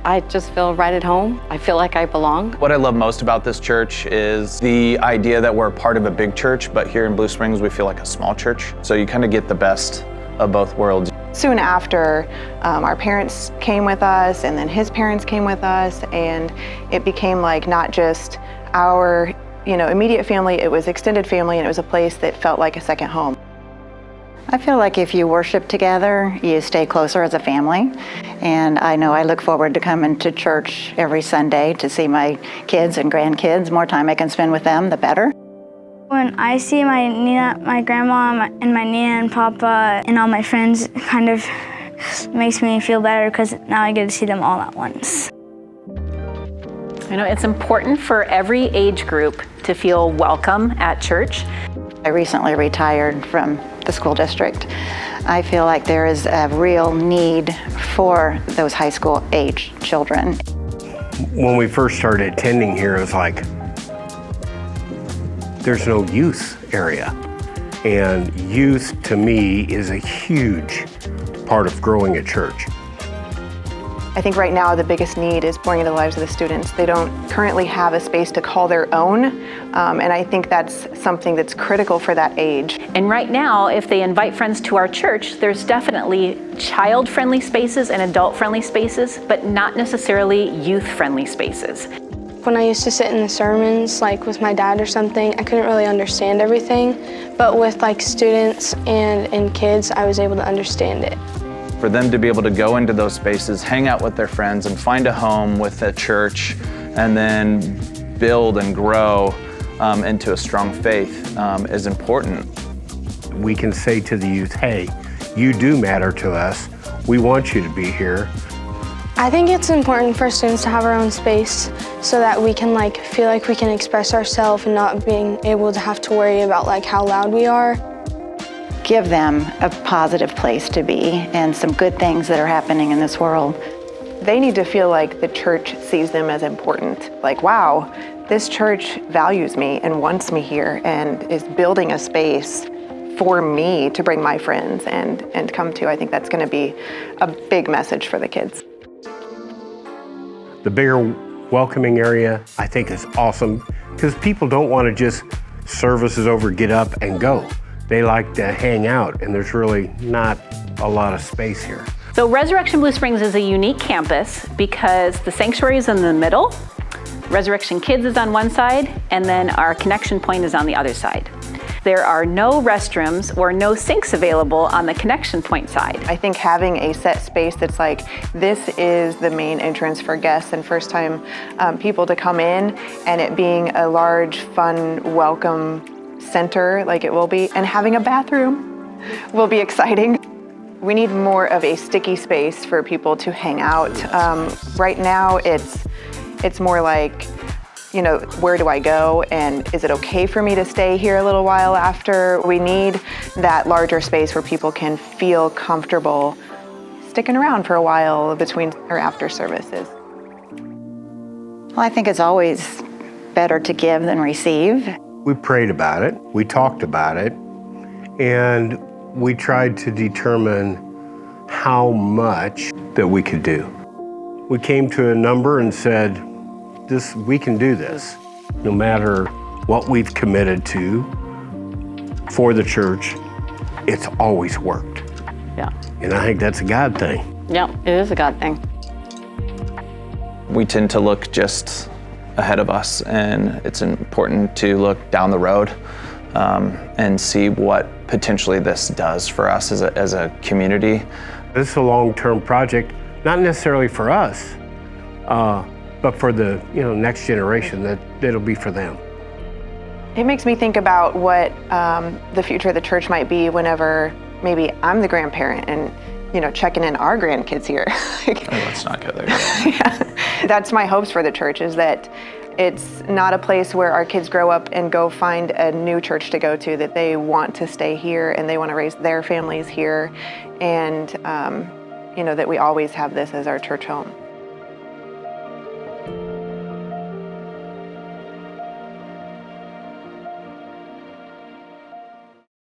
I just feel right at home. I feel like I belong. What I love most about this church is the idea that we're part of a big church, but here in Blue Springs we feel like a small church. So you kind of get the best of both worlds. Soon after, our parents came with us, and then his parents came with us, and it became like not just our immediate family, it was extended family, and it was a place that felt like a second home. I feel like if you worship together, you stay closer as a family. And I know I look forward to coming to church every Sunday to see my kids and grandkids. More time I can spend with them, the better. When I see my grandma and my Nina and Papa and all my friends, it kind of makes me feel better because now I get to see them all at once. It's important for every age group to feel welcome at church. I recently retired from the school district. I feel like there is a real need for those high school age children. When we first started attending here, it was like, there's no youth area. And youth, to me, is a huge part of growing a church. I think right now the biggest need is pouring into the lives of the students. They don't currently have a space to call their own, and I think that's something that's critical for that age. And right now, if they invite friends to our church, there's definitely child-friendly spaces and adult-friendly spaces, but not necessarily youth-friendly spaces. When I used to sit in the sermons, like with my dad or something, I couldn't really understand everything, but with like students and kids, I was able to understand it. For them to be able to go into those spaces, hang out with their friends, and find a home with a church, and then build and grow into a strong faith is important. We can say to the youth, hey, you do matter to us. We want you to be here. I think it's important for students to have our own space so that we can feel like we can express ourselves and not being able to have to worry about how loud we are. Give them a positive place to be and some good things that are happening in this world. They need to feel like the church sees them as important. Like, wow, this church values me and wants me here and is building a space for me to bring my friends and come to. I think that's going to be a big message for the kids. The bigger welcoming area, I think, is awesome because people don't want to just service is over, get up and go. They like to hang out, and there's really not a lot of space here. So Resurrection Blue Springs is a unique campus because the sanctuary is in the middle, Resurrection Kids is on one side, and then our connection point is on the other side. There are no restrooms or no sinks available on the connection point side. I think having a set space that's like, this is the main entrance for guests and first time people to come in, and it being a large, fun, welcome center like it will be, and having a bathroom will be exciting. We need more of a sticky space for people to hang out. Right now it's more like, where do I go, and is it okay for me to stay here a little while after? We need that larger space where people can feel comfortable sticking around for a while between or after services. Well, I think it's always better to give than receive. We prayed about it, we talked about it, and we tried to determine how much that we could do. We came to a number and said, we can do this. No matter what we've committed to for the church, it's always worked. Yeah. And I think that's a God thing. Yeah, it is a God thing. We tend to look just ahead of us, and it's important to look down the road and see what potentially this does for us as a community. This is a long-term project, not necessarily for us, but for the next generation, that it'll be for them. It makes me think about what the future of the church might be whenever maybe I'm the grandparent and checking in our grandkids here. Let's not go there. Yeah. That's my hopes for the church, is that it's not a place where our kids grow up and go find a new church to go to, that they want to stay here and they want to raise their families here, and that we always have this as our church home.